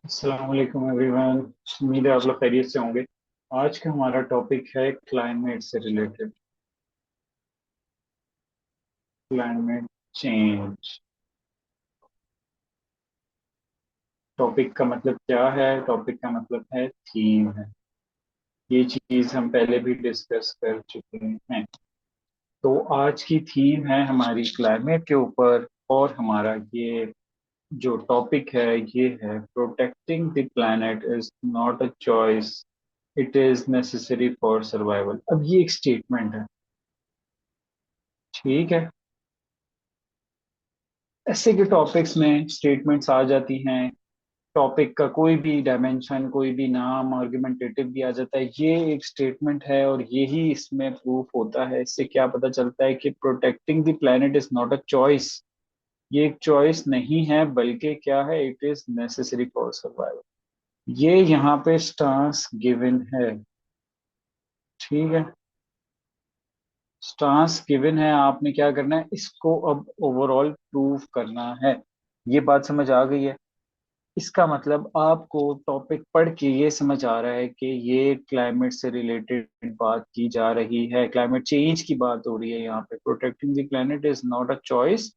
अस्सलाम वालेकुम एवरीवन। उम्मीद है आप लोग खैरियत से होंगे। आज का हमारा टॉपिक है क्लाइमेट से रिलेटेड, क्लाइमेट चेंज। टॉपिक का मतलब क्या है? टॉपिक का मतलब है थीम है। ये चीज हम पहले भी डिस्कस कर चुके हैं। तो आज की थीम है हमारी क्लाइमेट के ऊपर, और हमारा ये जो टॉपिक है ये है protecting the planet is not a choice, it is necessary for survival. अब ये एक स्टेटमेंट है, ठीक है। ऐसे के टॉपिक्स में स्टेटमेंट्स आ जाती हैं। टॉपिक का कोई भी डायमेंशन, कोई भी नाम आर्गुमेंटेटिव भी आ जाता है। ये एक स्टेटमेंट है और यही इसमें प्रूफ होता है। इससे क्या पता चलता है कि protecting the planet is not a choice. ये एक चॉइस नहीं है, बल्कि क्या है, it is necessary for survival. ये यहाँ पे स्टांस गिवन है, ठीक है। स्टांस गिवन है, आपने क्या करना है, इसको अब ओवरऑल प्रूव करना है। ये बात समझ आ गई है? इसका मतलब आपको टॉपिक पढ़ के ये समझ आ रहा है कि ये क्लाइमेट से रिलेटेड बात की जा रही है, क्लाइमेट चेंज की बात हो रही है। यहाँ पे protecting the planet is not a choice.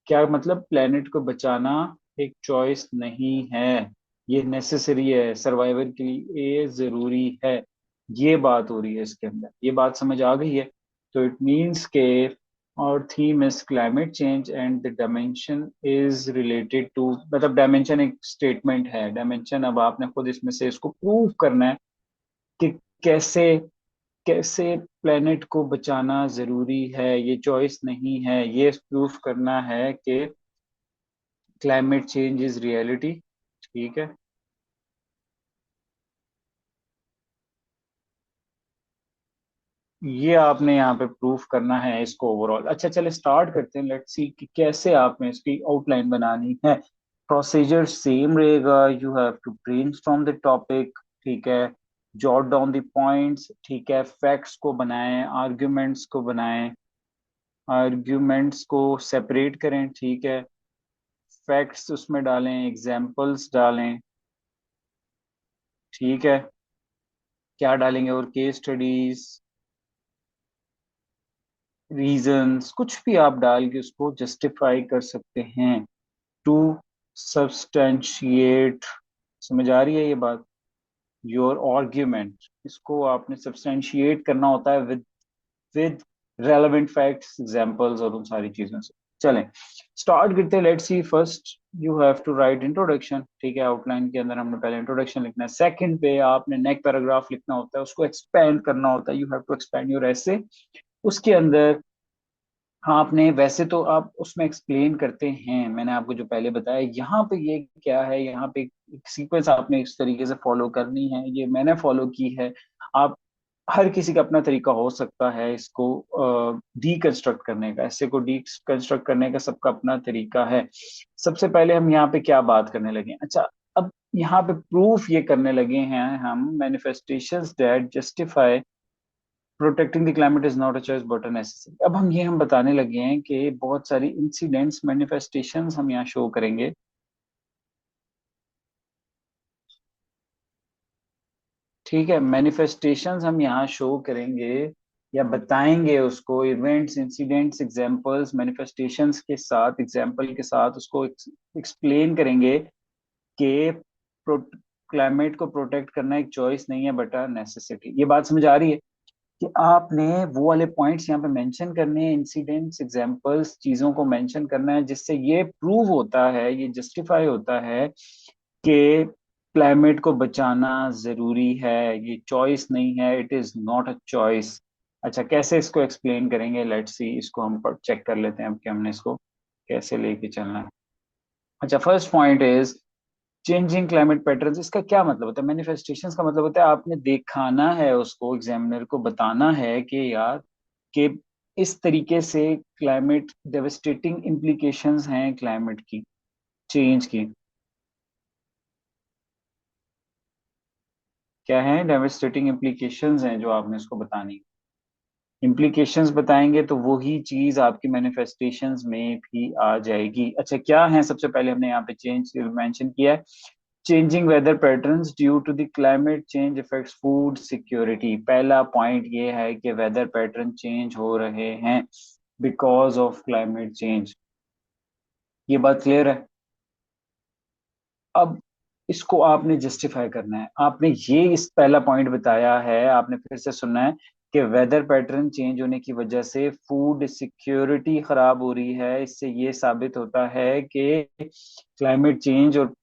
क्या मतलब? प्लेनेट को बचाना एक चॉइस नहीं है, ये नेसेसरी है, सर्वाइवल के लिए ये जरूरी है। ये बात हो रही है इसके अंदर। ये बात समझ आ गई है? तो इट मीन्स के और theme is climate change and the dimension is related to, मतलब डायमेंशन एक स्टेटमेंट है। डायमेंशन अब आपने खुद इसमें से इसको प्रूव करना है कि कैसे कैसे प्लेनेट को बचाना जरूरी है, ये चॉइस नहीं है। ये प्रूफ करना है कि क्लाइमेट चेंज इज रियलिटी, ठीक है। ये आपने यहाँ पे प्रूफ करना है इसको ओवरऑल। अच्छा, चले स्टार्ट करते हैं। लेट्स सी कि कैसे आपने इसकी आउटलाइन बनानी है। प्रोसीजर सेम रहेगा। You have to brainstorm the topic, ठीक है। जॉट डाउन द पॉइंट्स, ठीक है। फैक्ट्स को बनाएं, आर्ग्यूमेंट्स को बनाएं, आर्ग्यूमेंट्स को सेपरेट करें, ठीक है। फैक्ट्स उसमें डालें, एग्जाम्पल्स डालें, ठीक है। क्या डालेंगे? और केस स्टडीज, रीजंस, कुछ भी आप डाल के उसको जस्टिफाई कर सकते हैं। टू सब्सटेंशिएट, समझ आ रही है ये बात? योर आर्ग्यूमेंट, इसको आपने सब्सटेंशिएट करना होता है विद रेलेवेंट फैक्ट्स, एग्जांपल्स और उन सारी चीजों से। चलें स्टार्ट करते हैं। Let's see, first you have to write introduction, ठीक है। आउटलाइन के अंदर हमने पहले इंट्रोडक्शन लिखना है। सेकंड पे आपने नेक पैराग्राफ लिखना होता है, उसको एक्सपेंड करना होता है। You have to expand your essay. उसके अंदर हाँ, आपने वैसे तो आप उसमें एक्सप्लेन करते हैं, मैंने आपको जो पहले बताया। यहाँ पे ये क्या है, यहाँ पे एक सीक्वेंस आपने इस तरीके से फॉलो करनी है। ये मैंने फॉलो की है। आप, हर किसी का अपना तरीका हो सकता है इसको डीकंस्ट्रक्ट करने का। ऐसे को डीकंस्ट्रक्ट करने का सबका अपना तरीका है। सबसे पहले हम यहाँ पे क्या बात करने लगे? अच्छा, अब यहाँ पे प्रूफ ये करने लगे हैं हम, manifestations that justify protecting the climate is not a choice but a necessity. अब हम ये हम बताने लगे हैं कि बहुत सारी इंसिडेंट्स, मैनिफेस्टेशंस हम यहाँ शो करेंगे, ठीक है। मैनिफेस्टेशंस हम यहाँ शो करेंगे या बताएंगे उसको, इवेंट्स, इंसिडेंट्स, एग्जांपल्स, मैनिफेस्टेशंस के साथ, एग्जांपल के साथ उसको एक्सप्लेन करेंगे कि क्लाइमेट को प्रोटेक्ट करना एक चॉइस नहीं है बट अ नेसेसिटी। ये बात समझ आ रही है कि आपने वो वाले पॉइंट्स यहाँ पे मेंशन करने हैं, इंसिडेंट्स, एग्जांपल्स, चीजों को मेंशन करना है, जिससे ये प्रूव होता है, ये जस्टिफाई होता है कि क्लाइमेट को बचाना जरूरी है, ये चॉइस नहीं है, it is not a choice. अच्छा, कैसे इसको एक्सप्लेन करेंगे? लेट्स सी, इसको हम चेक कर लेते हैं अब कि हमने इसको कैसे लेके चलना है। अच्छा, first point is changing climate patterns. इसका क्या मतलब होता है? मैनिफेस्टेशंस का मतलब होता है आपने दिखाना है उसको, एग्जामिनर को बताना है कि यार, कि इस तरीके से क्लाइमेट डेवस्टेटिंग इम्प्लीकेशंस हैं क्लाइमेट की चेंज की। क्या है? डेवस्टेटिंग इम्प्लीकेशंस हैं जो आपने उसको बतानी। इम्प्लीकेशंस बताएंगे तो वही चीज आपकी मैनिफेस्टेशंस में भी आ जाएगी। अच्छा, क्या है? सबसे पहले हमने यहाँ पे चेंज मेंशन किया है। Changing weather patterns due to the climate change effects food security. पहला पॉइंट ये है कि वेदर पैटर्न चेंज हो रहे हैं बिकॉज ऑफ क्लाइमेट चेंज। ये बात क्लियर है। अब इसको आपने जस्टिफाई करना है। आपने ये इस पहला पॉइंट बताया है, आपने फिर से सुनना है कि वेदर पैटर्न चेंज होने की वजह से फूड सिक्योरिटी खराब हो रही है। इससे ये साबित होता है कि क्लाइमेट चेंज और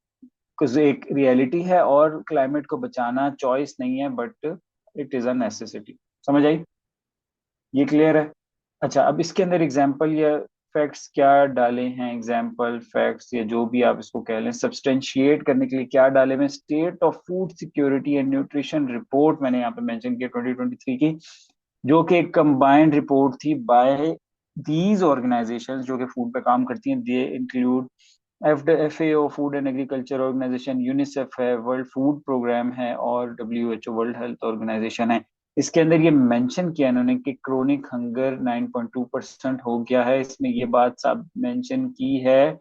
कुछ एक रियलिटी है और क्लाइमेट को बचाना चॉइस नहीं है but it is a necessity. समझ आई? ये क्लियर है? अच्छा, अब इसके अंदर एग्जाम्पल या फैक्ट्स क्या डाले हैं, एग्जाम्पल फैक्ट्स या जो भी आप इसको कह लें, सब्सटेंशिएट करने के लिए क्या डाले हुए? State of food security and nutrition report मैंने यहाँ पे मेंशन किया 2023 की, जो कि एक कंबाइंड रिपोर्ट थी बाय दीज ऑर्गेनाइजेशंस जो कि फूड पे काम करती हैं। They include FAO, food and agriculture organisation, UNICEF है, वर्ल्ड फूड प्रोग्राम है और WHO वर्ल्ड हेल्थ ऑर्गेनाइजेशन है। इसके अंदर ये मेंशन किया इन्होंने कि क्रोनिक हंगर 9.2% हो गया है। इसमें ये बात सब मेंशन की है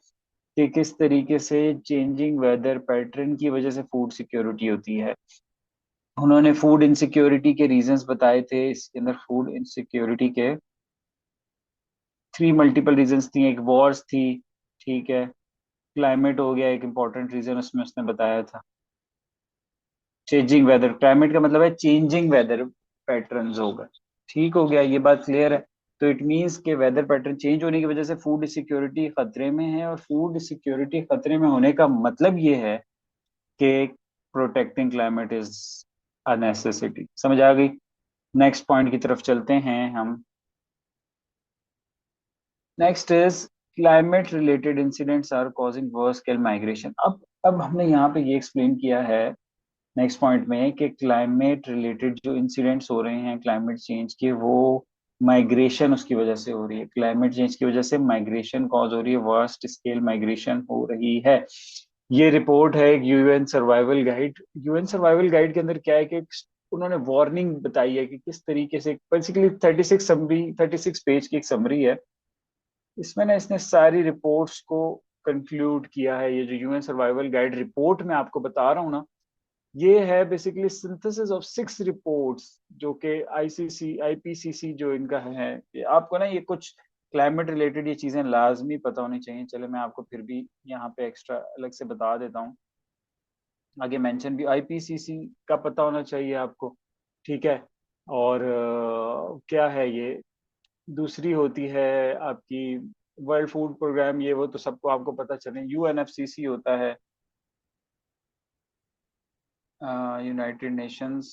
कि किस तरीके से चेंजिंग वेदर पैटर्न की वजह से फूड सिक्योरिटी होती है। उन्होंने फूड इनसिक्योरिटी के रीजंस बताए थे। इसके अंदर फूड इनसिक्योरिटी के थ्री मल्टीपल रीजंस थी। एक वॉर्स थी, ठीक है, क्लाइमेट हो गया एक इंपॉर्टेंट रीजन उसमें उसने बताया था। चेंजिंग वेदर, क्लाइमेट का मतलब है चेंजिंग वेदर पैटर्न्स होगा। ठीक हो गया, ये बात क्लियर है। तो इट मींस के वेदर पैटर्न चेंज होने की वजह से फूड सिक्योरिटी खतरे में है और फूड सिक्योरिटी खतरे में होने का मतलब ये है कि protecting climate is a necessity. समझ आ गई? नेक्स्ट पॉइंट की तरफ चलते हैं हम। Next is climate related incidents are causing worse scale migration. अब हमने यहाँ पे ये एक्सप्लेन किया है नेक्स्ट पॉइंट में कि क्लाइमेट रिलेटेड जो इंसिडेंट्स हो रहे हैं क्लाइमेट चेंज के, वो माइग्रेशन उसकी वजह से हो रही है। क्लाइमेट चेंज की वजह से माइग्रेशन कॉज हो रही है, वर्स्ट स्केल माइग्रेशन हो रही है। ये रिपोर्ट है एक UN survival guide. UN survival guide के अंदर क्या है कि उन्होंने वार्निंग बताई है कि किस तरीके से, बेसिकली 36 पेज की एक समरी है। इसमें ना इसने सारी रिपोर्ट्स को कंक्लूड किया है। ये जो UN सर्वाइवल गाइड रिपोर्ट मैं आपको बता रहा हूँ ना, ये है बेसिकली सिंथेसिस ऑफ 6 रिपोर्ट्स जो कि IPCC जो इनका है। ये आपको ना ये कुछ क्लाइमेट रिलेटेड ये चीजें लाजमी पता होनी चाहिए। चले मैं आपको फिर भी यहाँ पे एक्स्ट्रा अलग से बता देता हूँ। आगे मेंशन भी IPCC का पता होना चाहिए आपको, ठीक है। और क्या है ये, दूसरी होती है आपकी वर्ल्ड फूड प्रोग्राम, ये वो तो सबको आपको पता चले। UNFCC होता है, यूनाइटेड नेशंस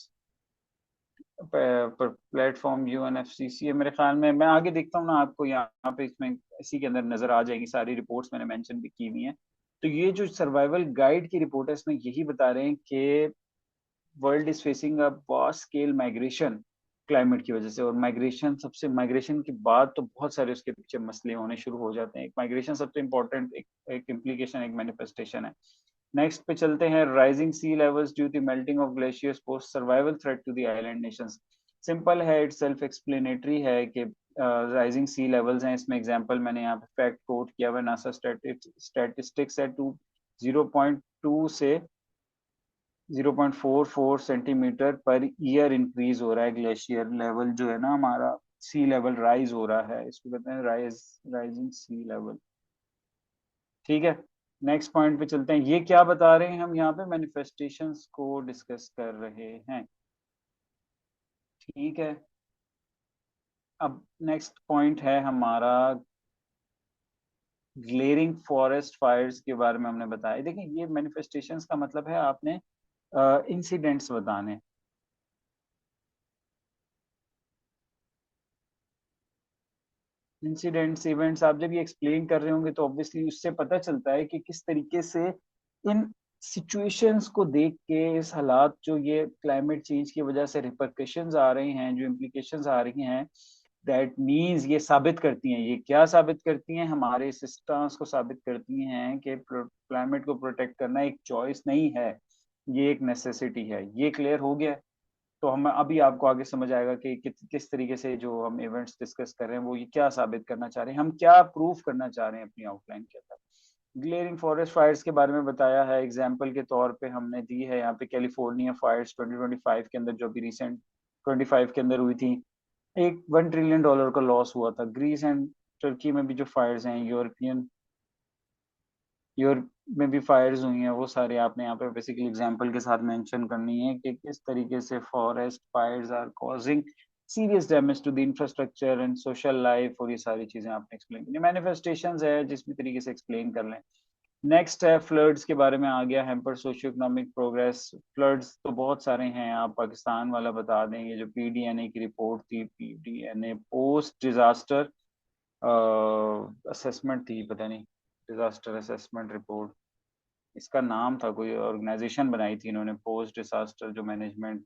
प्लेटफॉर्म। UNFCC है मेरे ख्याल में। मैं आगे देखता हूँ ना, आपको यहाँ पे इसमें इसी के अंदर नजर आ जाएगी सारी रिपोर्ट्स, मैंने मेंशन भी की हुई हैं। तो ये जो सर्वाइवल गाइड की रिपोर्ट है इसमें यही बता रहे हैं कि world is facing a vast scale migration climate की वजह से। और माइग्रेशन, सबसे माइग्रेशन के बाद तो बहुत सारे उसके पीछे मसले होने शुरू हो जाते हैं। एक माइग्रेशन सबसे इम्पोर्टेंट एक इम्प्लीकेशन, एक मैनिफेस्टेशन है। नेक्स्ट पे चलते हैं। Rising sea levels due to melting of glaciers post survival threat to the island nations. Simple है, इट सेल्फ एक्सप्लेनेटरी है कि राइजिंग सी लेवल्स हैं। इसमें एग्जांपल मैंने यहाँ पे फैक्ट कोट किया हुआ, नासा स्टैटिस्टिक्स है 0.2 से 0.44 सेंटीमीटर पर ईयर इंक्रीज हो रहा है। ग्लेशियर लेवल जो है ना हमारा, सी लेवल राइज हो रहा है, इसको कहते हैं राइजिंग सी लेवल। ठीक है, नेक्स्ट पॉइंट पे चलते हैं। ये क्या बता रहे हैं हम यहाँ पे, मैनिफेस्टेशंस को डिस्कस कर रहे हैं। ठीक है, अब नेक्स्ट पॉइंट है हमारा ग्लेरिंग फॉरेस्ट फायर्स के बारे में हमने बताया। देखिए, ये मैनिफेस्टेशंस का मतलब है आपने इंसिडेंट्स बताने। इंसिडेंट्स, इवेंट्स आप जब ये एक्सप्लेन कर रहे होंगे तो ऑब्वियसली उससे पता चलता है कि किस तरीके से इन सिचुएशंस को देख के, इस हालात जो ये क्लाइमेट चेंज की वजह से रिपरकशंस आ रही हैं, जो इम्प्लीकेशंस आ रही हैं, दैट मीन्स ये साबित करती हैं। ये क्या साबित करती हैं? हमारे सिस्टम्स को साबित करती हैं कि क्लाइमेट को प्रोटेक्ट करना एक चॉइस नहीं है, ये एक नेसेसिटी है। ये क्लियर हो गया? तो हम अभी आपको आगे समझ आएगा कि किस तरीके से जो हम इवेंट्स डिस्कस कर रहे हैं वो ये क्या साबित करना चाह रहे हैं, हम क्या प्रूफ करना चाह रहे हैं अपनी आउटलाइन के अंदर। ग्लेयरिंग फॉरेस्ट फायर्स के बारे में बताया है, एग्जाम्पल के तौर पे हमने दी है यहाँ पे कैलिफोर्निया फायर्स 2025 के अंदर, जो भी रिसेंट 25 के अंदर हुई थी। एक $1 ट्रिलियन का लॉस हुआ था। ग्रीस एंड टर्की में भी जो फायर्स हैं, यूरोप में भी फायर्स हुई हैं, वो सारे आपने यहाँ पे बेसिकली एग्जांपल के साथ मेंशन करनी है कि किस तरीके से forest fires are causing serious damage to the infrastructure and social life, और ये सारी चीजें आपने एक्सप्लेन करनी। मैनिफेस्टेशंस है जिस भी तरीके से एक्सप्लेन कर लें। नेक्स्ट है फ्लड्स के बारे में आ गया, hamper socio economic progress. Floods तो बहुत सारे हैं, आप पाकिस्तान वाला बता दें, ये जो पीडीएनए की रिपोर्ट थी, पीडीएनए पोस्ट डिजास्टर असेसमेंट थी, पता नहीं, डिजास्टर असेसमेंट रिपोर्ट, इसका नाम था, कोई ऑर्गेनाइजेशन बनाई थी इन्होंने पोस्ट डिजास्टर जो मैनेजमेंट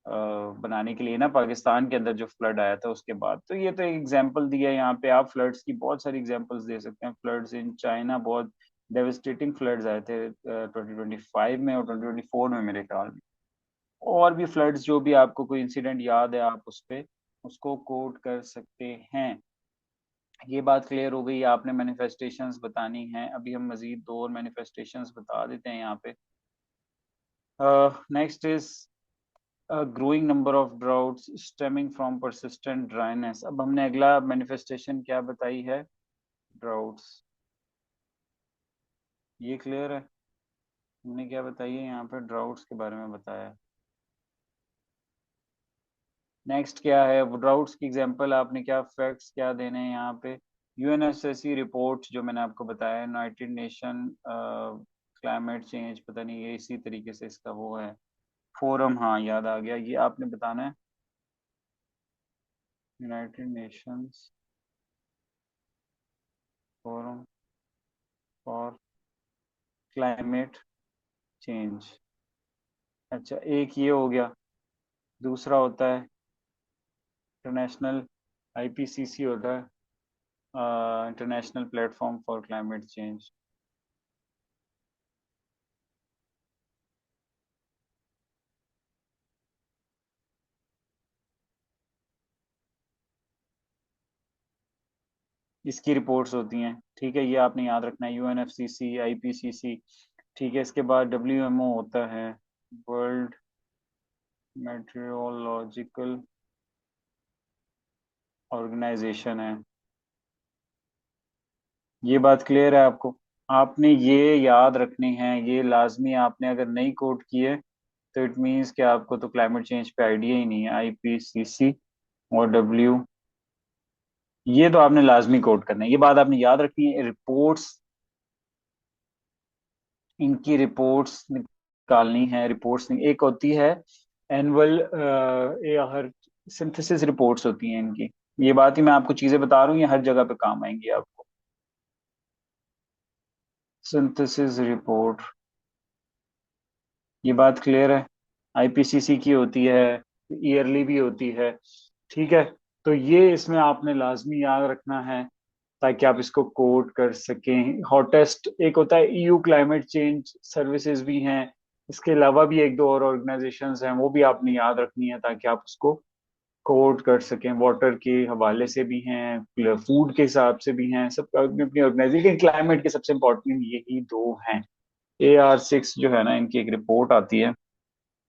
बनाने के लिए ना, पाकिस्तान के अंदर जो फ्लड आया था उसके बाद। तो ये तो एक एग्जांपल दिया है यहाँ पे, आप फ्लड्स की बहुत सारी एग्जांपल्स दे सकते हैं। फ्लड्स इन चाइना, बहुत डेविस्टेटिंग फ्लड्स आए थे 2025 में और 2024 में मेरे ख्याल में। और भी फ्लड्स जो भी आपको कोई इंसिडेंट याद है, आप उस पे उसको कोट कर सकते हैं। ये बात क्लियर हो गई, आपने मैनिफेस्टेशंस बतानी है। अभी हम मजीद दो और मैनिफेस्टेशंस बता देते हैं यहाँ पे। Next is growing number of droughts stemming from persistent dryness. अब हमने अगला मैनिफेस्टेशन क्या बताई है, ड्राउट्स, ये क्लियर है। हमने क्या बताई है यहाँ पे, ड्राउट्स के बारे में बताया है। नेक्स्ट क्या है, ड्राउट्स की एग्जांपल आपने क्या फैक्ट्स क्या देने हैं यहाँ पे। यूएनएफसीसी रिपोर्ट जो मैंने आपको बताया, यूनाइटेड नेशन क्लाइमेट चेंज, पता नहीं ये इसी तरीके से इसका वो है, फोरम, हाँ याद आ गया, ये आपने बताना है। United Nations forum for climate change. अच्छा, एक ये हो गया। दूसरा होता है इंटरनेशनल, आईपीसीसी होता है, international platform for climate change. इसकी रिपोर्ट्स होती हैं, ठीक है, ये आपने याद रखना है, यूएनएफसीसी, आईपीसीसी। ठीक है, इसके बाद डब्ल्यूएमओ होता है, वर्ल्ड मेट्रोलॉजिकल ऑर्गेनाइजेशन है। ये बात क्लियर है आपको। आपने ये याद रखनी है, ये लाजमी, आपने अगर नहीं कोट किए तो इट मीन्स कि आपको तो क्लाइमेट चेंज पे आइडिया ही नहीं है। आईपीसीसी और डब्ल्यू, ये तो आपने लाजमी कोट करना है, ये बात आपने याद रखनी है। रिपोर्ट्स, इनकी रिपोर्ट्स निकालनी है। रिपोर्ट्स एक होती है एनुअल, हर सिंथेसिस रिपोर्ट्स होती हैं इनकी। ये बात ही मैं आपको चीजें बता रहा हूँ, ये हर जगह पे काम आएंगी आपको। सिंथेसिस रिपोर्ट, ये बात क्लियर है। आईपीसीसी की होती है, ईयरली भी होती है, ठीक है। तो ये इसमें आपने लाजमी याद रखना है ताकि आप इसको कोड कर सकें। हॉटेस्ट एक होता है ईयू क्लाइमेट चेंज सर्विसेज भी हैं, इसके अलावा भी एक दो और ऑर्गेनाइजेशंस हैं, वो भी आपने याद रखनी है ताकि आप उसको कोड कर सकें। वाटर के हवाले से भी हैं, फूड के हिसाब से भी हैं, सब अपनी अपनी ऑर्गेनाइजेशन। क्लाइमेट के सबसे इंपॉर्टेंट यही दो हैं। AR6 जो है ना, इनकी एक रिपोर्ट आती है।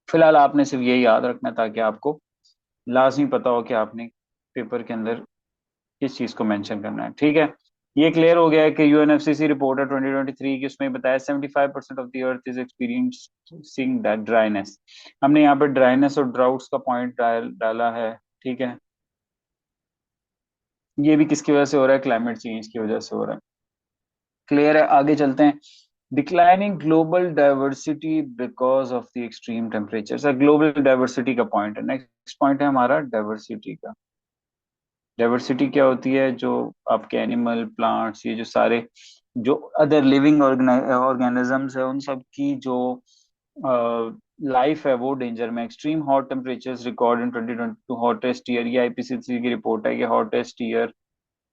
फिलहाल आपने सिर्फ यही याद रखना है ताकि आपको लाजमी पता हो कि आपने पेपर के अंदर किस चीज को मेंशन करना है, ठीक है। ये क्लियर हो गया है कि यूएनएफसीसी रिपोर्ट है 2023 की, उसमें बताया 75% of the earth is experiencing that dryness. हमने यहाँ पे ड्राइनेस और ड्राउट्स का पॉइंट डाला है, ठीक है। ये भी किसकी वजह से हो रहा है, क्लाइमेट चेंज की वजह से हो रहा है। क्लियर है, आगे चलते हैं। Declining global diversity because of the extreme temperature. Sir global diversity का पॉइंट है, नेक्स्ट पॉइंट है हमारा डाइवर्सिटी का। डाइवर्सिटी क्या होती है, जो आपके एनिमल प्लांट्स, ये जो सारे जो अदर लिविंग ऑर्गेनिजम्स है, उन सब की जो लाइफ है वो डेंजर में। Extreme hot temperatures record in 2022 hottest year, ये आईपीसीसी की रिपोर्ट है कि हॉटेस्ट ईयर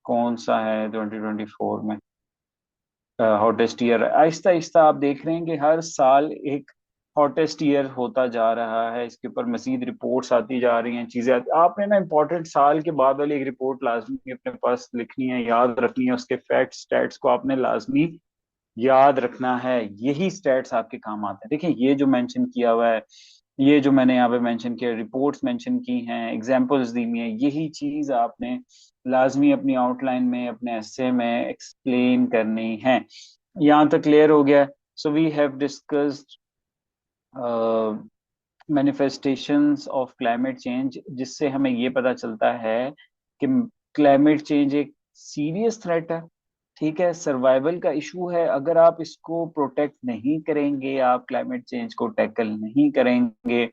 कौन सा है 2024 में। हॉटेस्ट ईयर आहिस्ता आहिस्ता आप देख रहे हैं कि हर साल एक हॉटेस्ट ईयर होता जा रहा है, इसके ऊपर मजीद रिपोर्ट्स आती जा रही हैं, चीजें आपने ना इम्पोर्टेंट साल के बाद वाली एक रिपोर्ट लाजमी अपने पास लिखनी है, याद रखनी है, उसके फैक्ट स्टैट्स को आपने लाजमी याद रखना है, यही स्टेट्स आपके काम आते हैं। देखिए ये जो मेंशन किया हुआ है, ये जो मैंने यहाँ पे मेंशन किया, रिपोर्ट्स मेंशन की हैं, एग्जांपल्स दी हुई हैं, यही चीज आपने लाजमी अपनी आउटलाइन में, अपने एसे में एक्सप्लेन करनी है। यहाँ तक क्लियर हो गया? So we have discussed manifestations of climate change, जिससे हमें ये पता चलता है कि क्लाइमेट चेंज एक सीरियस थ्रेट है। ठीक है, सर्वाइवल का इशू है। अगर आप इसको प्रोटेक्ट नहीं करेंगे, आप क्लाइमेट चेंज को टैकल नहीं करेंगे,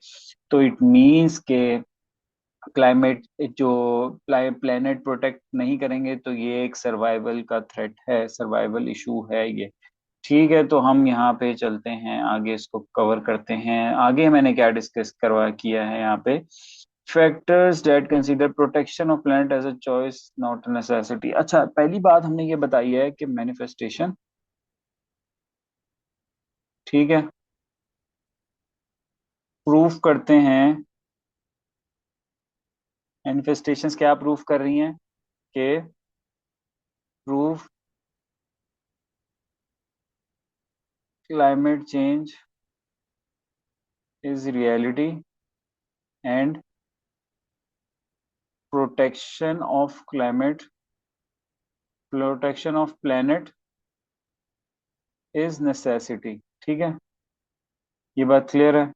तो इट मीन्स के क्लाइमेट जो प्लेनेट प्रोटेक्ट नहीं करेंगे, तो ये एक सर्वाइवल का थ्रेट है, सर्वाइवल इशू है ये। ठीक है, तो हम यहाँ पे चलते हैं आगे, इसको कवर करते हैं। आगे मैंने क्या डिस्कस करवा किया है यहाँ पे, factors that consider protection of planet as a choice not a necessity. अच्छा, पहली बात हमने ये बताई है कि मैनिफेस्टेशन, ठीक है, प्रूफ करते हैं। मैनिफेस्टेशंस क्या प्रूफ कर रही हैं? कि proof climate change is reality and protection of climate, protection of planet is necessity. ठीक है, ये बात क्लियर है?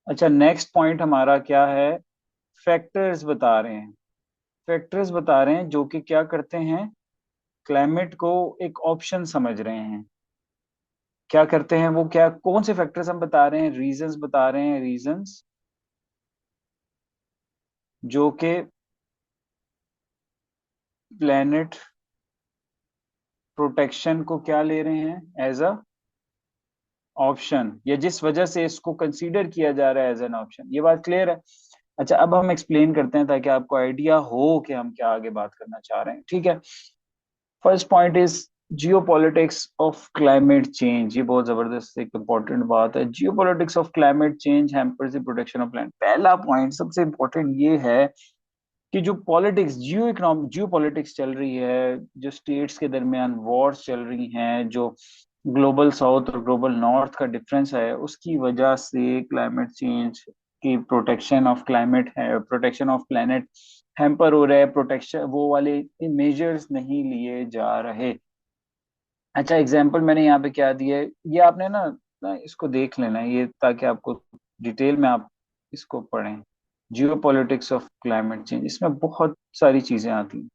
अच्छा, नेक्स्ट पॉइंट हमारा क्या है? फैक्टर्स बता रहे हैं, फैक्टर्स बता रहे हैं जो कि क्या करते हैं, क्लाइमेट को एक ऑप्शन समझ रहे हैं। क्या करते हैं वो, क्या कौन से फैक्टर्स हम बता रहे हैं? रीजंस बता रहे हैं, रीजंस जो कि प्लेनेट प्रोटेक्शन को क्या ले रहे हैं एज अ ऑप्शन, या जिस वजह से इसको कंसीडर किया जा रहा है एज एन ऑप्शन। ये बात क्लियर है? अच्छा, अब हम एक्सप्लेन करते हैं ताकि आपको आइडिया हो कि हम क्या आगे बात करना चाह रहे हैं। ठीक है, first point is Jio politics of climate change. ये बहुत जबरदस्त एक इंपॉर्टेंट बात है। जियो politics of climate change hampers the protection of plant. पहला पॉइंट सबसे इंपॉर्टेंट ये है कि जो पॉलिटिक्स, जियो पॉलिटिक्स चल रही है, जो स्टेट्स के दरमियान वॉर्स चल रही हैं, जो ग्लोबल साउथ और ग्लोबल नॉर्थ का डिफरेंस है, उसकी वजह से क्लाइमेट चेंज की प्रोटेक्शन ऑफ क्लाइमेट है, प्रोटेक्शन ऑफ प्लेनेट हैम्पर हो रहा है, प्रोटेक्शन वो वाले मेजर्स नहीं लिए जा रहे। अच्छा, एग्जाम्पल मैंने यहाँ पे क्या दिया है, ये आपने ना इसको देख लेना है ये, ताकि आपको डिटेल में आप इसको पढ़ें। जियो पॉलिटिक्स ऑफ क्लाइमेट चेंज, इसमें बहुत सारी चीजें आती हैं।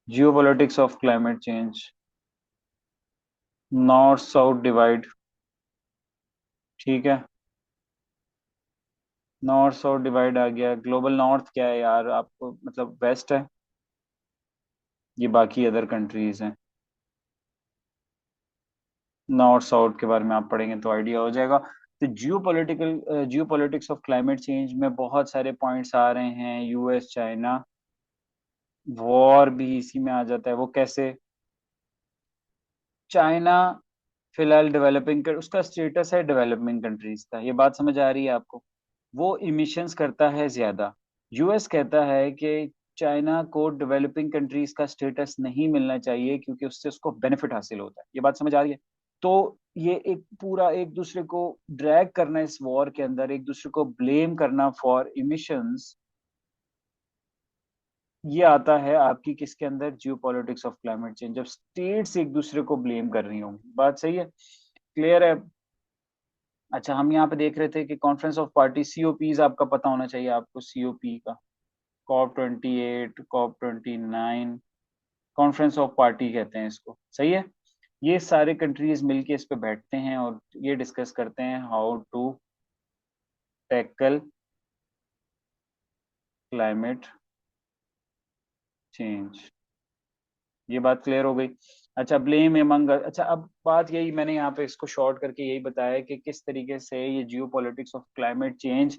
जियो politics of climate change, north south divide, ठीक है, नॉर्थ साउथ डिवाइड आ गया। ग्लोबल नॉर्थ क्या है यार, आपको मतलब वेस्ट है, ये बाकी अदर कंट्रीज हैं। नॉर्थ साउथ के बारे में आप पढ़ेंगे तो आइडिया हो जाएगा। तो जियो पॉलिटिक्स ऑफ क्लाइमेट चेंज में बहुत सारे पॉइंट्स आ रहे हैं। यूएस चाइना वॉर भी इसी में आ जाता है। वो कैसे? चाइना फिलहाल डेवलपिंग कर, उसका स्टेटस है डेवलपिंग कंट्रीज का, ये बात समझ आ रही है आपको? वो इमिशंस करता है ज्यादा। यूएस कहता है कि चाइना को डेवलपिंग कंट्रीज का स्टेटस नहीं मिलना चाहिए, क्योंकि उससे उसको बेनिफिट हासिल होता है। ये बात समझ आ रही है? तो ये एक पूरा एक दूसरे को ड्रैग करना, इस वॉर के अंदर एक दूसरे को ब्लेम करना फॉर इमिशंस, ये आता है आपकी किसके अंदर? जियो पॉलिटिक्स ऑफ क्लाइमेट चेंज, जब स्टेट्स एक दूसरे को ब्लेम कर रही होंगी। बात सही है? क्लियर है? अच्छा, हम यहाँ पे देख रहे थे कि कॉन्फ्रेंस ऑफ पार्टी, सीओपीज आपका पता होना चाहिए आपको, सीओपी का, COP 28, COP 29, conference of party कहते हैं इसको, सही है? ये सारे कंट्रीज मिलके इस पे बैठते हैं और ये डिस्कस करते हैं how to tackle climate change. ये बात क्लियर हो गई? अच्छा, ब्लेम एमंग, अच्छा अब बात यही, मैंने यहाँ पे इसको शॉर्ट करके यही बताया कि किस तरीके से ये जियो पॉलिटिक्स ऑफ क्लाइमेट चेंज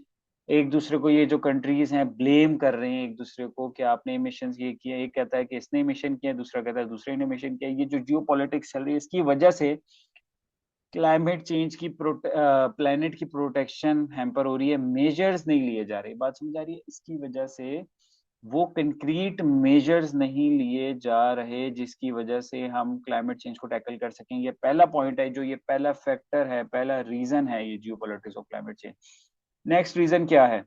एक दूसरे को, ये जो कंट्रीज हैं ब्लेम कर रहे हैं एक दूसरे को कि आपने इमिशन ये किए। एक कहता है कि इसने इमिशन किया, दूसरा कहता है दूसरे ने इमिशन किया। ये जो जियो पॉलिटिक्स चल रही है, इसकी वजह से क्लाइमेट चेंज की प्लेनेट की प्रोटेक्शन हैम्पर हो रही है, मेजर्स नहीं लिए जा रहे। बात समझ आ रही है? इसकी वजह से वो कंक्रीट मेजर्स नहीं लिए जा रहे जिसकी वजह से हम क्लाइमेट चेंज को टैकल कर सकें। ये पहला पॉइंट है, जो ये पहला फैक्टर है, पहला रीजन है ये geopolitics of climate change. Next reason क्या है?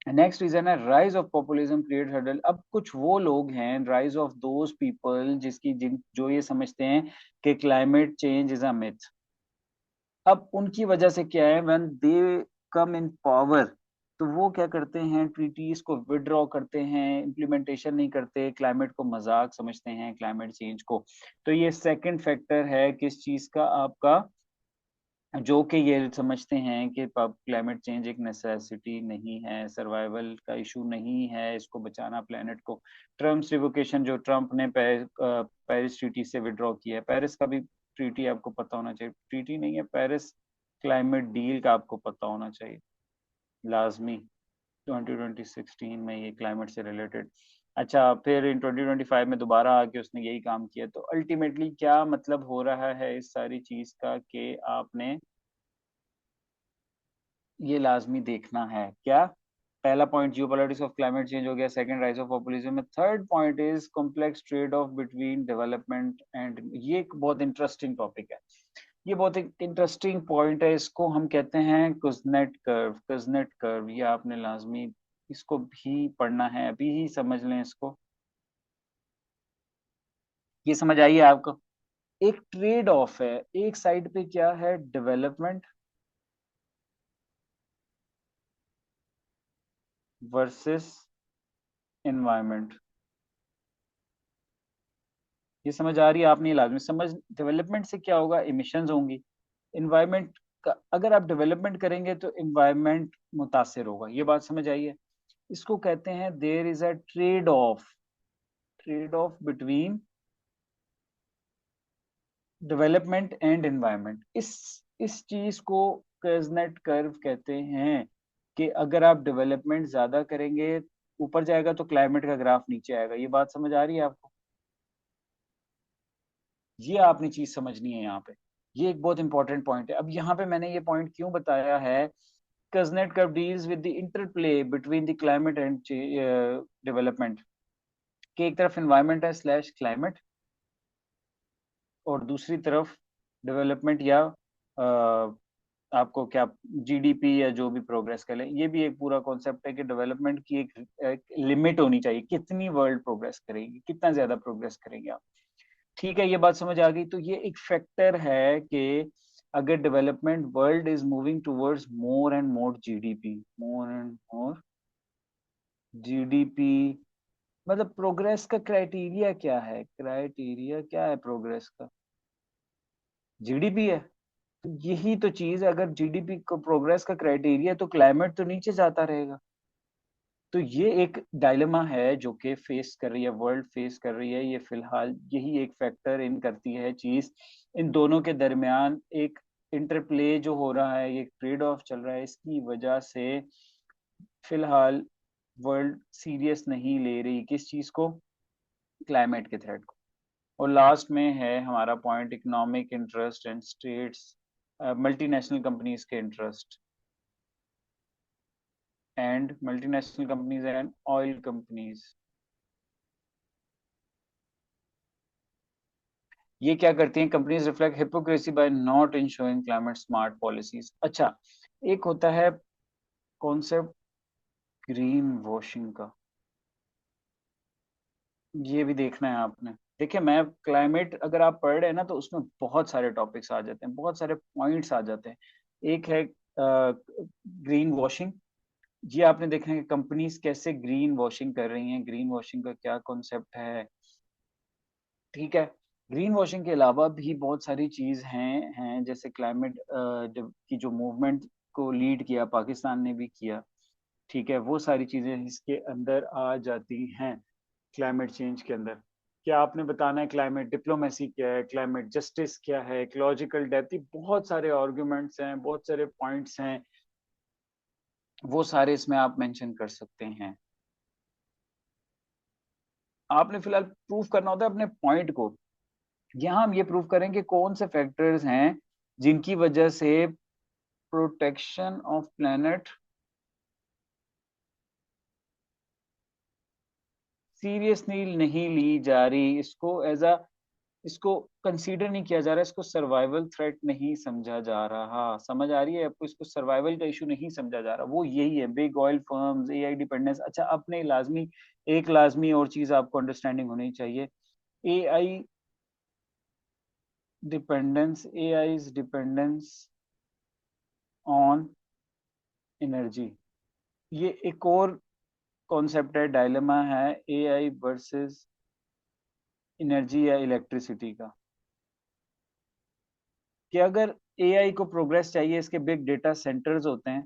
नेक्स्ट रीजन है rise of populism create hurdle. अब कुछ वो लोग हैं, राइज ऑफ दोज पीपल जिसकी जिन जो ये समझते हैं कि climate change is a myth. अब उनकी वजह से क्या है, when they come in power, तो वो क्या करते हैं, ट्रीटीज को विड्रॉ करते हैं, इम्प्लीमेंटेशन नहीं करते, क्लाइमेट को मजाक समझते हैं, क्लाइमेट चेंज को। तो ये सेकंड फैक्टर है किस चीज का, आपका, जो कि ये समझते हैं कि क्लाइमेट चेंज एक नेसेसिटी नहीं है, सर्वाइवल का इशू नहीं है, इसको बचाना प्लेनेट को। ट्रम्प रिवोकेशन, जो ट्रम्प ने पेरिस ट्रीटी से विड्रॉ किया है, पेरिस का भी ट्रीटी आपको पता होना चाहिए, ट्रीटी नहीं है, पेरिस क्लाइमेट डील का आपको पता होना चाहिए लाजमी, 2016 में ये क्लाइमेट से रिलेटेड। अच्छा, फिर इन 2025 में दोबारा आके उसने यही काम किया। तो अल्टीमेटली क्या मतलब हो रहा है इस सारी चीज का, कि आपने ये लाजमी देखना है क्या। पहला point geopolitics of climate change हो गया, सेकंड राइज ऑफ पॉपुलिज्म में, third point is complex trade off between development and, ये एक बहुत इंटरेस्टिंग टॉपिक है, ये बहुत एक इंटरेस्टिंग पॉइंट है, इसको हम कहते हैं कुजनेट कर्व। कुजनेट कर्व ये आपने लाजमी इसको भी पढ़ना है, अभी ही समझ लें इसको। ये समझ आइए आपको, एक ट्रेड ऑफ है, एक साइड पे क्या है, डेवलपमेंट वर्सेस एनवायरमेंट। ये समझ आ रही है? आपने ये लाजमी समझ, डेवलपमेंट से क्या होगा, इमिशंस होंगी, इन्वायरमेंट का, अगर आप डेवलपमेंट करेंगे तो इन्वायरमेंट मुतासिर होगा, ये बात समझ आई है। इसको कहते हैं there is a trade off, trade off between development and environment. इस चीज को कर्जनेट कर्व कहते हैं, कि अगर आप डेवलपमेंट ज्यादा करेंगे, ऊपर जाएगा तो क्लाइमेट का ग्राफ नीचे आएगा। ये बात समझ आ रही है आपको? ये आपने चीज समझनी है यहाँ पे, ये एक बहुत इंपॉर्टेंट पॉइंट है। अब यहाँ पे मैंने ये पॉइंट क्यों बताया है, Kuznets curve deals with the interplay between the climate and development, कि एक तरफ environment है स्लैश क्लाइमेट, और दूसरी तरफ डेवलपमेंट या आपको क्या, जीडीपी या जो भी प्रोग्रेस कर ले। ये भी एक पूरा कॉन्सेप्ट है कि डेवलपमेंट की एक लिमिट होनी चाहिए, कितनी वर्ल्ड प्रोग्रेस करेगी, कितना ज्यादा प्रोग्रेस करेंगे आप। ठीक है, ये बात समझ आ गई। तो ये एक फैक्टर है कि अगर development, world is moving towards more and more GDP, more and more GDP, मतलब प्रोग्रेस का क्राइटेरिया क्या है, क्राइटेरिया क्या है प्रोग्रेस का, जीडीपी है। तो यही तो चीज है, अगर जीडीपी को प्रोग्रेस का क्राइटेरिया, तो क्लाइमेट तो नीचे जाता रहेगा। तो ये एक डायलेमा है जो कि फेस कर रही है वर्ल्ड, फेस कर रही है ये फिलहाल, यही एक फैक्टर इन करती है चीज, इन दोनों के दरमियान एक इंटरप्ले जो हो रहा है, ये ट्रेड ऑफ चल रहा है, इसकी वजह से फिलहाल वर्ल्ड सीरियस नहीं ले रही किस चीज को, क्लाइमेट के थ्रेट को। और लास्ट में है हमारा point, economic interest and states, multinational companies के interest, and multinational companies and oil companies, ये क्या करती हैं, companies reflect hypocrisy by not ensuring climate smart policies. अच्छा, एक होता है कॉन्सेप्ट ग्रीन वॉशिंग का, ये भी देखना है आपने। देखिए, मैं क्लाइमेट अगर आप पढ़ रहे हैं ना, तो उसमें बहुत सारे टॉपिक्स आ जाते हैं, बहुत सारे पॉइंट्स आ जाते हैं। एक है ग्रीन वॉशिंग, ये आपने देखना है कि कंपनीज कैसे ग्रीन वॉशिंग कर रही हैं, ग्रीन वॉशिंग का क्या कॉन्सेप्ट है। ठीक है, ग्रीन वॉशिंग के अलावा भी बहुत सारी चीज हैं जैसे क्लाइमेट की जो मूवमेंट को लीड किया पाकिस्तान ने भी किया। ठीक है, वो सारी चीजें इसके अंदर आ जाती हैं, क्लाइमेट चेंज के अंदर। क्या आपने बताना है क्लाइमेट डिप्लोमेसी क्या है, क्लाइमेट जस्टिस क्या है, इकोलॉजिकल डेप्थ, बहुत सारे आर्ग्यूमेंट्स हैं, बहुत सारे पॉइंट्स हैं, वो सारे इसमें आप मेंशन कर सकते हैं। आपने फिलहाल प्रूफ करना होता है अपने पॉइंट को। यहाँ हम ये प्रूव करें कि कौन से फैक्टर्स हैं जिनकी वजह से प्रोटेक्शन ऑफ प्लेनेट सीरियसली नहीं ली जा रही, इसको एज अ, इसको कंसीडर नहीं किया जा रहा, इसको सर्वाइवल थ्रेट नहीं समझा जा रहा। समझ आ रही है आपको? इसको सर्वाइवल का इशू नहीं समझा जा रहा, वो यही है, big oil firms, AI dependence. अच्छा, अपने लाजमी, एक लाजमी और चीज आपको अंडरस्टैंडिंग होनी चाहिए, AI dependence, AI's dependence on energy, ये एक और कॉन्सेप्ट है, डायलेमा है एआई वर्सेस एनर्जी या इलेक्ट्रिसिटी का, कि अगर एआई को प्रोग्रेस चाहिए, इसके बिग डेटा सेंटर्स होते हैं,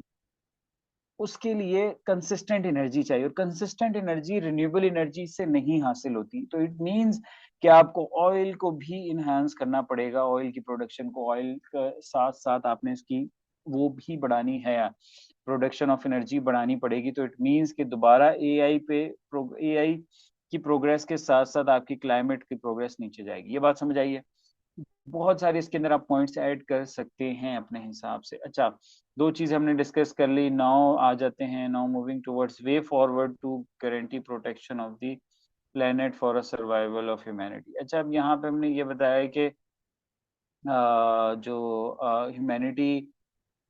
उसके लिए कंसिस्टेंट एनर्जी चाहिए, और कंसिस्टेंट एनर्जी रिन्यूएबल एनर्जी से नहीं हासिल होती। तो इट मींस कि आपको ऑयल को भी इनहांस करना पड़ेगा, ऑयल की प्रोडक्शन को, ऑयल के साथ साथ आपने इसकी वो भी बढ़ानी है, प्रोडक्शन ऑफ एनर्जी बढ़ानी पड़ेगी। तो इट मींस कि दोबारा एआई पे, एआई की प्रोग्रेस के साथ साथ आपकी क्लाइमेट की प्रोग्रेस नीचे जाएगी। ये बात समझ आई है? बहुत सारे इसके अंदर आप पॉइंट्स ऐड कर सकते हैं अपने हिसाब से। अच्छा, दो चीजें हमने डिस्कस कर ली, नाउ आ जाते हैं, now moving towards way forward to guarantee protection of the planet for a survival of humanity. अच्छा, अब यहाँ पे हमने ये बताया कि जो ह्यूमैनिटी,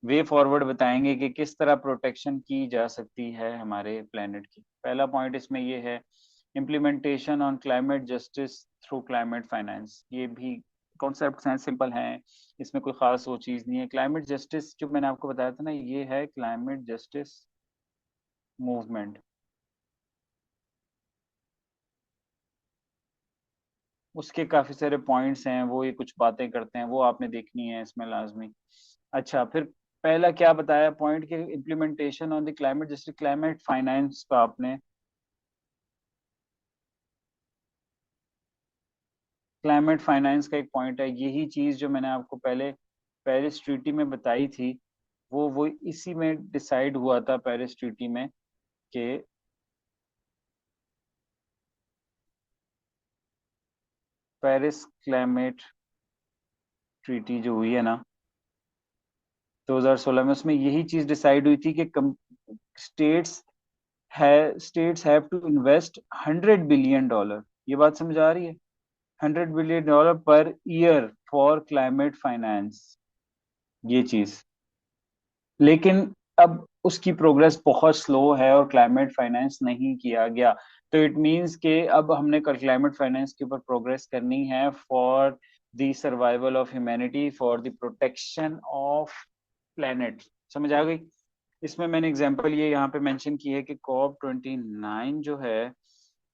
वे फॉरवर्ड बताएंगे कि किस तरह प्रोटेक्शन की जा सकती है हमारे प्लेनेट की। पहला पॉइंट इसमें ये है, implementation on climate justice through climate finance. ये भी कॉन्सेप्ट हैं, सिंपल हैं, इसमें कोई खास वो चीज नहीं है। क्लाइमेट जस्टिस जो मैंने आपको बताया था ना, ये है क्लाइमेट जस्टिस मूवमेंट। उसके काफी सारे पॉइंट्स हैं, वो ये कुछ बातें करते हैं, वो आपने देखनी है इसमें लाजमी। अच्छा, फिर पहला क्या बताया पॉइंट, के implementation on the climate justice climate finance का आपने, क्लाइमेट फाइनेंस का एक पॉइंट है, यही चीज जो मैंने आपको पहले पेरिस ट्रीटी में बताई थी, वो इसी में डिसाइड हुआ था पेरिस ट्रीटी में, कि पेरिस क्लाइमेट ट्रीटी जो हुई है ना 2016 में, उसमें यही चीज डिसाइड हुई थी कि states states have to invest 100 billion dollar. ये बात समझ आ रही है? 100 billion dollar per year for climate finance, ये चीज। लेकिन अब उसकी प्रोग्रेस बहुत स्लो है और क्लाइमेट फाइनेंस नहीं किया गया। तो इट मींस के अब हमने कल क्लाइमेट फाइनेंस के ऊपर प्रोग्रेस करनी है for the survival of humanity, for the protection of planet. समझ आ गई? इसमें मैंने एग्जांपल ये यहाँ पे मेंशन की है कि COP29 जो है,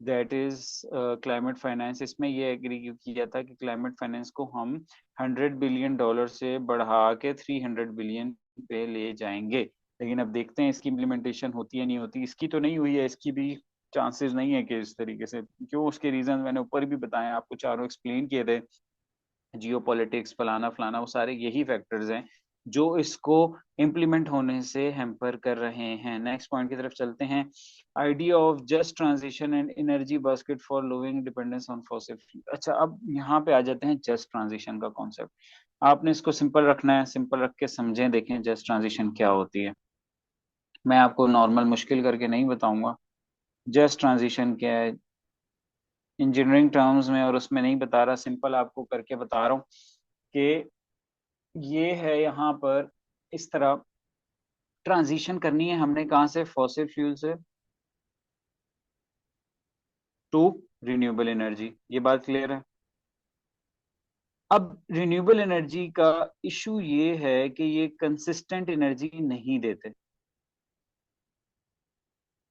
दैट इज क्लाइमेट फाइनेंस, इसमें ये एग्री किया था कि क्लाइमेट फाइनेंस को हम 100 बिलियन डॉलर से बढ़ा के 300 बिलियन पे ले जाएंगे। लेकिन अब देखते हैं इसकी इम्प्लीमेंटेशन होती है नहीं होती। इसकी तो नहीं हुई है, इसकी भी चांसेस नहीं है कि इस तरीके से, क्यों, उसके रीजन मैंने ऊपर भी बताए, आपको चारों एक्सप्लेन किए थे, जियो पॉलिटिक्स, फलाना फलाना, वो सारे यही फैक्टर्स हैं जो इसको इम्प्लीमेंट होने से हैम्पर कर रहे हैं। नेक्स्ट पॉइंट की तरफ चलते हैं, idea of just transition and energy basket for lowing dependence on fossil fuel. अच्छा, अब यहाँ पे आ जाते हैं जस्ट ट्रांजिशन का कॉन्सेप्ट। आपने इसको सिंपल रखना है, सिंपल रख के समझें, देखें जस्ट ट्रांजिशन क्या होती है। मैं आपको नॉर्मल मुश्किल करके नहीं बताऊंगा, जस्ट ट्रांजिशन क्या है इंजीनियरिंग टर्म्स में, और उसमें नहीं बता रहा, सिंपल आपको करके बता रहा हूँ कि ये है यहाँ पर, इस तरह ट्रांजिशन करनी है हमने, कहाँ से, फॉसिल फ्यूल से टू रिन्यूएबल एनर्जी। ये बात क्लियर है? अब रिन्यूएबल एनर्जी का इशू ये है कि ये कंसिस्टेंट एनर्जी नहीं देते।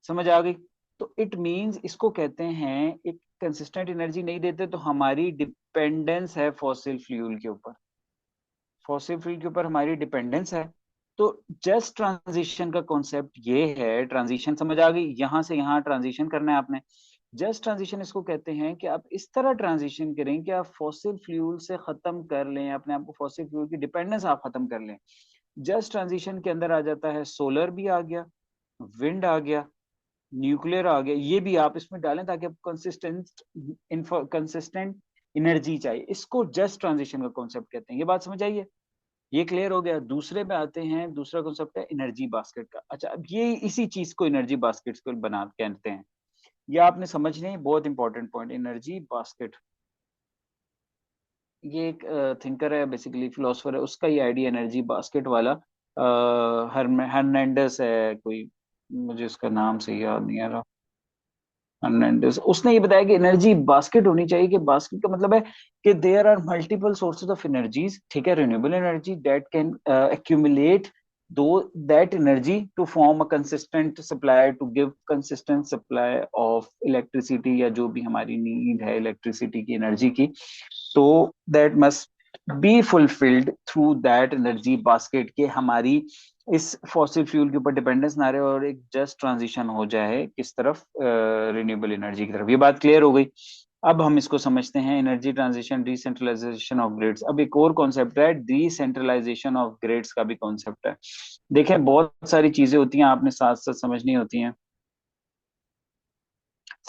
समझ आ गई? तो इट मींस, इसको कहते हैं, एक कंसिस्टेंट एनर्जी नहीं देते, तो हमारी डिपेंडेंस है फॉसिल फ्यूल के ऊपर, फॉसिल फ्यूल के ऊपर हमारी डिपेंडेंस है। तो जस्ट ट्रांजिशन का कॉन्सेप्ट ये है, ट्रांजिशन समझ आ गई, यहां से यहां ट्रांजिशन करना है आपने। जस्ट ट्रांजिशन इसको कहते हैं कि आप इस तरह ट्रांजिशन करें कि आप फॉसिल फ्यूल से खत्म कर लें अपने आप को, फॉसिल फ्यूल की डिपेंडेंस आप खत्म कर लें। जस्ट ट्रांजिशन के अंदर आ जाता है, सोलर भी आ गया, विंड आ गया, न्यूक्लियर आ गया, ये भी आप इसमें डालें ताकि आप कंसिस्टेंट एनर्जी चाहिए। इसको जस्ट ट्रांजिशन का कॉन्सेप्ट कहते हैं। ये बात समझ आइए? ये क्लियर हो गया। दूसरे पे आते हैं, दूसरा कॉन्सेप्ट है एनर्जी बास्केट का। अच्छा, अब ये इसी चीज को एनर्जी बास्केट को बना कहते हैं। ये आपने समझनी है, बहुत इंपॉर्टेंट पॉइंट, एनर्जी बास्केट। ये एक थिंकर है, बेसिकली फिलोसफर है, उसका ये आइडिया एनर्जी बास्केट वाला। हर्नांडेस है कोई, मुझे उसका नाम सही याद नहीं आ रहा। हर्नांडेस, उसने ये बताया कि एनर्जी बास्केट होनी चाहिए, कि बास्केट का मतलब है कि there are multiple sources of energies, ठीक है, renewable energy that can accumulate though that energy to form a consistent supply, to give consistent supply of electricity, या जो भी हमारी नीड है इलेक्ट्रिसिटी की, एनर्जी की। तो that must be fulfilled through that energy basket, के हमारी इस फॉसिल फ्यूल के ऊपर डिपेंडेंस ना रहे, और एक जस्ट ट्रांजिशन हो जाए किस तरफ, रिन्यूएबल एनर्जी की तरफ। ये बात क्लियर हो गई। अब हम इसको समझते हैं, energy transition, decentralisation of grids. अब एक और कॉन्सेप्ट है, डिसेंट्रलाइजेशन ऑफ ग्रिड्स का भी कॉन्सेप्ट है। देखें, बहुत सारी चीजें होती हैं, आपने साथ साथ समझनी होती हैं।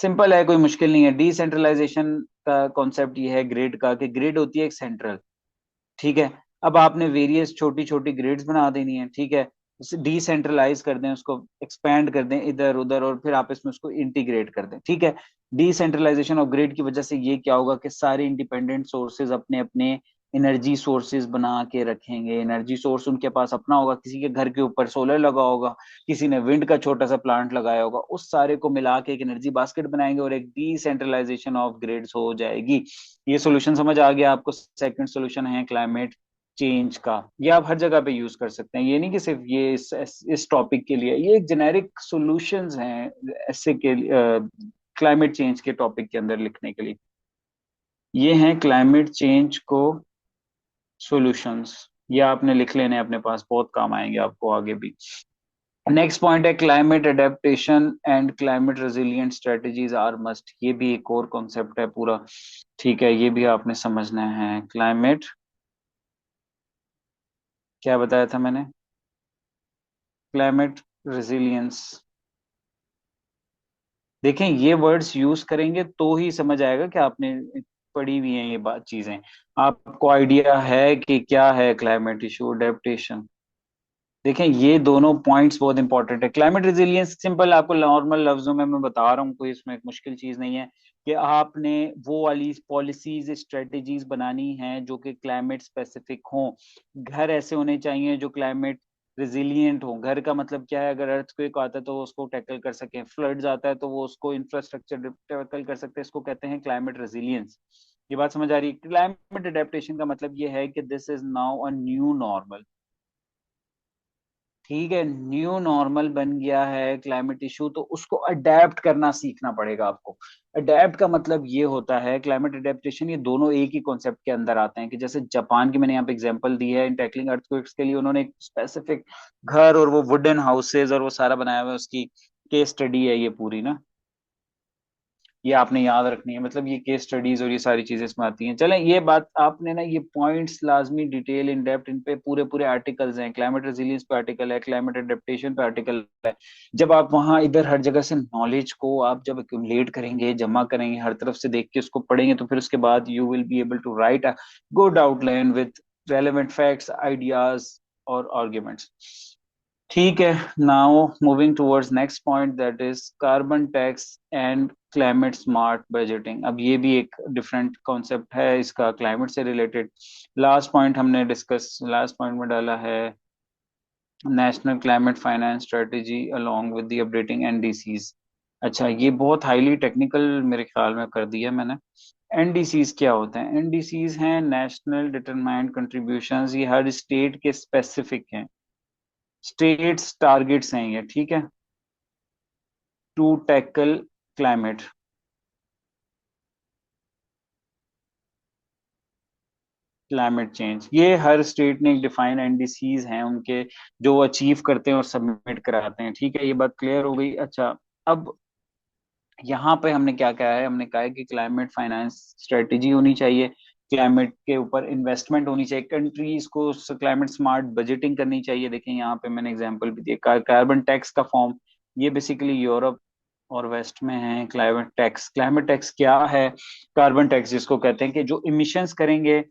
सिंपल है, कोई मुश्किल नहीं है। डिसेंट्रलाइजेशन का कॉन्सेप्ट ये है ग्रिड का, कि ग्रिड होती है एक सेंट्रल, ठीक है। अब आपने वेरियस छोटी छोटी ग्रिड्स बना देनी है, ठीक है। उसे डिसेंट्रलाइज कर दें, उसको एक्सपैंड कर दें इधर उधर, और फिर आपस में उसको इंटीग्रेट कर दें, ठीक है। डिसेंट्रलाइजेशन ऑफ ग्रिड की वजह से ये क्या होगा, कि सारे इंडिपेंडेंट सोर्सेज अपने अपने एनर्जी सोर्सेज बना के रखेंगे। एनर्जी सोर्स उनके पास अपना होगा, किसी के घर के ऊपर सोलर लगा होगा, किसी ने विंड का छोटा सा प्लांट लगाया होगा, उस सारे को मिला के एक एनर्जी बास्केट बनाएंगे, और एक डिसेंट्रलाइजेशन ऑफ ग्रिड्स हो जाएगी। ये सोल्यूशन समझ आ गया आपको? सेकंड सोल्यूशन है क्लाइमेट चेंज का। ये आप हर जगह पे यूज कर सकते हैं, ये नहीं कि सिर्फ ये इस टॉपिक के लिए। ये एक जेनेरिक सॉल्यूशंस हैं ऐसे के क्लाइमेट चेंज के टॉपिक के अंदर लिखने के लिए। ये हैं क्लाइमेट चेंज को सॉल्यूशंस। ये आपने लिख लेने हैं अपने पास, बहुत काम आएंगे आपको आगे भी। नेक्स्ट पॉइंट है climate adaptation and climate resilient strategies are must. ये भी एक और कॉन्सेप्ट है पूरा, ठीक है। ये भी आपने समझना है। क्लाइमेट, क्या बताया था मैंने, क्लाइमेट रेजिलियंस। देखें, ये वर्ड्स यूज करेंगे तो ही समझ आएगा कि आपने पढ़ी हुई हैं ये बात चीजें। आपको आइडिया है कि क्या है क्लाइमेट इशू, अडेप्टेशन। देखें, ये दोनों पॉइंट्स बहुत इंपॉर्टेंट है। क्लाइमेट रेजिलियंस सिंपल, आपको नॉर्मल लफ्जों में मैं बता रहा हूँ, कोई इसमें एक मुश्किल चीज नहीं है, कि आपने वो वाली पॉलिसीज स्ट्रेटेजीज बनानी है जो कि क्लाइमेट स्पेसिफिक हों। घर ऐसे होने चाहिए जो क्लाइमेट रेजिलिएंट हो। घर का मतलब क्या है, अगर अर्थक्वेक आता है तो वो उसको टैकल कर सके, फ्लड्स आता है तो वो उसको इंफ्रास्ट्रक्चर टैकल कर सकते हैं, इसको कहते हैं क्लाइमेट रेजिलियंस। ये बात समझ आ रही है? क्लाइमेट अडेप्टेशन का मतलब ये है कि this is now a new normal, ठीक है। न्यू नॉर्मल बन गया है क्लाइमेट इशू, तो उसको अडेप्ट करना सीखना पड़ेगा आपको। अडेप्ट का मतलब ये होता है, क्लाइमेट अडेप्टेशन, ये दोनों एक ही कॉन्सेप्ट के अंदर आते हैं। कि जैसे जापान की मैंने यहाँ पे एग्जांपल दी है, इन टैकलिंग अर्थक्वेक्स के लिए उन्होंने एक स्पेसिफिक घर और वो वुडन हाउसेज और वो सारा बनाया हुआ है, उसकी केस स्टडी है ये पूरी ना। ये आपने याद रखनी है, मतलब ये केस स्टडीज और ये सारी चीजें इसमें आती हैं। चलें, ये बात आपने ना, ये पॉइंट्स लाजमी डिटेल इन डेप्थ, इन पे पूरे पूरे आर्टिकल्स हैं। क्लाइमेट रेजिलियंस पे आर्टिकल है, क्लाइमेट एडेप्टेशन पे आर्टिकल है। जब आप वहां इधर हर जगह से नॉलेज को आप जब एक्यूमुलेट करेंगे, जमा करेंगे, हर तरफ से देख के उसको पढ़ेंगे, तो फिर उसके बाद you will be able to write a good outline with relevant facts, ideas और आर्ग्यूमेंट्स। ठीक है। Now moving towards next point, that is carbon tax and climate smart budgeting. अब ये भी एक डिफरेंट कॉन्सेप्ट है इसका, क्लाइमेट से रिलेटेड। लास्ट पॉइंट हमने डिस्कस, लास्ट पॉइंट में डाला है national climate finance strategy along with the updating NDCs. अच्छा, ये बहुत हाईली टेक्निकल मेरे ख्याल में कर दिया मैंने। एनडीसीज क्या होते हैं? एनडीसीज हैं नेशनल डिटरमाइंड कंट्रीब्यूशंस। ये हर स्टेट के स्पेसिफिक हैं, स्टेट्स टारगेट्स हैं ये, ठीक है, to tackle climate, climate change. ये हर स्टेट ने एक डिफाइन एनडीसीज हैं उनके, जो अचीव करते हैं और सबमिट कराते हैं, ठीक है। ये बात क्लियर हो गई? अच्छा, अब यहाँ पे हमने क्या कहा है, हमने कहा है कि क्लाइमेट फाइनेंस स्ट्रेटेजी होनी चाहिए, क्लाइमेट के ऊपर इन्वेस्टमेंट होनी चाहिए, कंट्रीज को क्लाइमेट स्मार्ट बजटिंग करनी चाहिए। देखें, यहाँ पे मैंने एग्जांपल भी दिया, कार्बन टैक्स का फॉर्म, ये बेसिकली यूरोप और वेस्ट में है। क्लाइमेट टैक्स, क्लाइमेट टैक्स क्या है? कार्बन टैक्स जिसको कहते हैं कि जो इमिशंस करेंगे,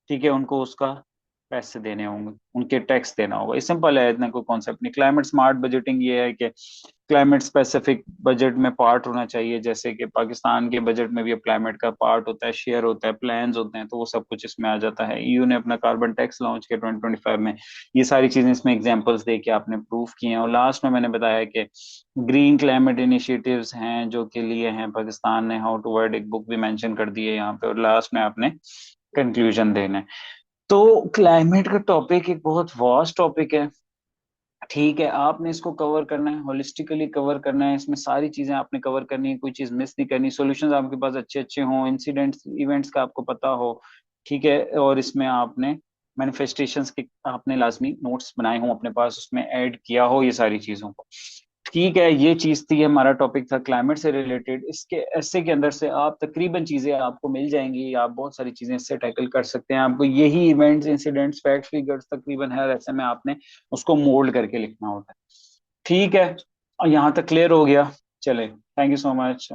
ठीक है, उनको उसका पैसे देने होंगे, उनके टैक्स देना होगा। ये सिंपल है, इतना कोई कॉन्सेप्ट नहीं। क्लाइमेट स्मार्ट बजटिंग ये है कि क्लाइमेट स्पेसिफिक बजट में पार्ट होना चाहिए, जैसे कि पाकिस्तान के बजट में भी अब क्लाइमेट का पार्ट होता है, शेयर होता है, प्लान्स होते हैं, तो वो सब कुछ इसमें आ जाता है। ईयू ने अपना कार्बन टैक्स लॉन्च किया 2025 में। ये सारी चीजें इसमें एग्जांपल्स दे के आपने प्रूफ किए हैं। और लास्ट में मैंने बताया कि ग्रीन क्लाइमेट इनिशिएटिव्स हैं जो के लिए हैं, पाकिस्तान ने हाउ टू वर्ड एक बुक भी मेंशन कर दी है यहाँ पे। और लास्ट में आपने कंक्लूजन देना है। तो क्लाइमेट का टॉपिक एक बहुत वास्ट टॉपिक है। ठीक है, आपने इसको कवर करना है, होलिस्टिकली कवर करना है, इसमें सारी चीजें आपने कवर करनी है, कोई चीज मिस नहीं करनी। सॉल्यूशंस आपके पास अच्छे अच्छे हों, इंसिडेंट्स इवेंट्स का आपको पता हो। ठीक है, और इसमें आपने मैनिफेस्टेशंस के आपने लाजमी नोट्स बनाए हों अपने पास, उसमें ऐड किया हो ये सारी चीजों को। ठीक है, ये चीज थी, हमारा टॉपिक था क्लाइमेट से रिलेटेड। इसके ऐसे के अंदर से आप तकरीबन चीजें आपको मिल जाएंगी, आप बहुत सारी चीजें इससे टैकल कर सकते हैं। आपको यही इवेंट्स, इंसिडेंट्स, फैक्ट्स, फिगर्स तकरीबन हर ऐसे में आपने उसको मोल्ड करके लिखना होता है। ठीक है, और यहाँ तक क्लियर हो गया। चले, थैंक यू सो मच।